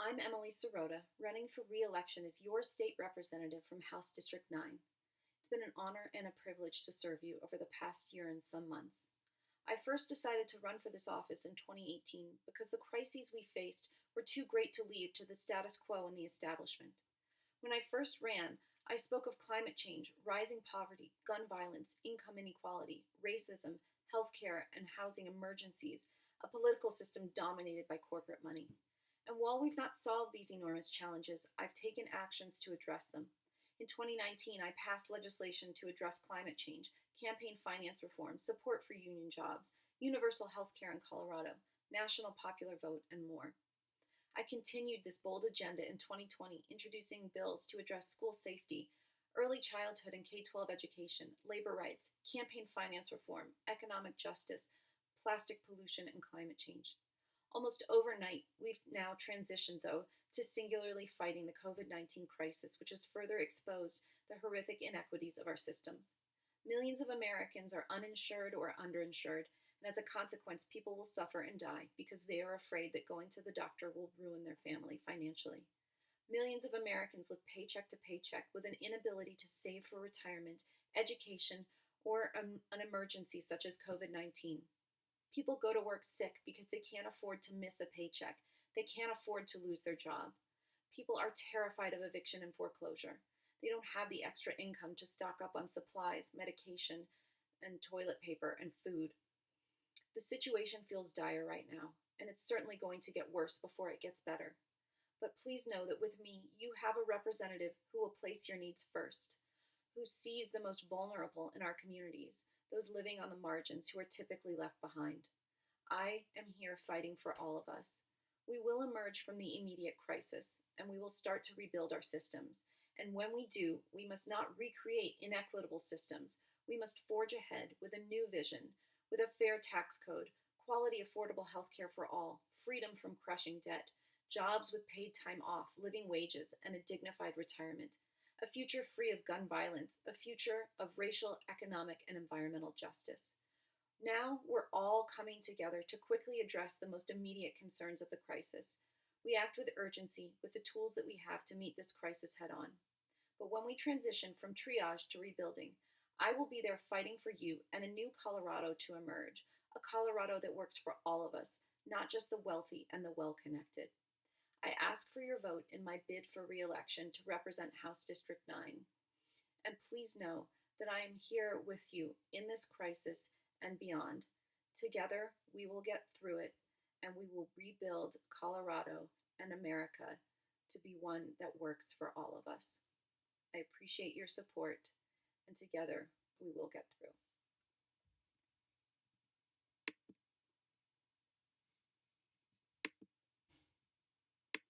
I'm Emily Sirota, running for re-election as your state representative from House District 9. It's been an honor and a privilege to serve you over the past year and some months. I first decided to run for this office in 2018 because the crises we faced were too great to leave to the status quo and the establishment. When I first ran, I spoke of climate change, rising poverty, gun violence, income inequality, racism, healthcare, and housing emergencies, a political system dominated by corporate money. And while we've not solved these enormous challenges, I've taken actions to address them. In 2019, I passed legislation to address climate change, campaign finance reform, support for union jobs, universal health care in Colorado, national popular vote, and more. I continued this bold agenda in 2020, introducing bills to address school safety, early childhood and K 12 education, labor rights, campaign finance reform, economic justice, plastic pollution, and climate change. Almost overnight, we've now transitioned, though, to singularly fighting the COVID-19 crisis, which has further exposed the horrific inequities of our systems. Millions of Americans are uninsured or underinsured, and as a consequence, people will suffer and die because they are afraid that going to the doctor will ruin their family financially. Millions of Americans live paycheck to paycheck with an inability to save for retirement, education, or an emergency such as COVID-19. People go to work sick because they can't afford to miss a paycheck. They can't afford to lose their job. People are terrified of eviction and foreclosure. They don't have the extra income to stock up on supplies, medication, and toilet paper and food. The situation feels dire right now, and it's certainly going to get worse before it gets better. But please know that with me, you have a representative who will place your needs first, who sees the most vulnerable in our communities, those living on the margins who are typically left behind. I am here fighting for all of us. We will emerge from the immediate crisis, and we will start to rebuild our systems. And when we do, we must not recreate inequitable systems. We must forge ahead with a new vision, with a fair tax code, quality affordable health care for all, freedom from crushing debt, jobs with paid time off, living wages, and a dignified retirement, a future free of gun violence, a future of racial, economic, and environmental justice. Now we're all coming together to quickly address the most immediate concerns of the crisis. We act with urgency with the tools that we have to meet this crisis head on. But when we transition from triage to rebuilding, I will be there fighting for you and a new Colorado to emerge, a Colorado that works for all of us, not just the wealthy and the well-connected. I ask for your vote in my bid for re-election to represent House District 9. And please know that I am here with you in this crisis and beyond. Together, we will get through it, and we will rebuild Colorado and America to be one that works for all of us. I appreciate your support, and together we will get through.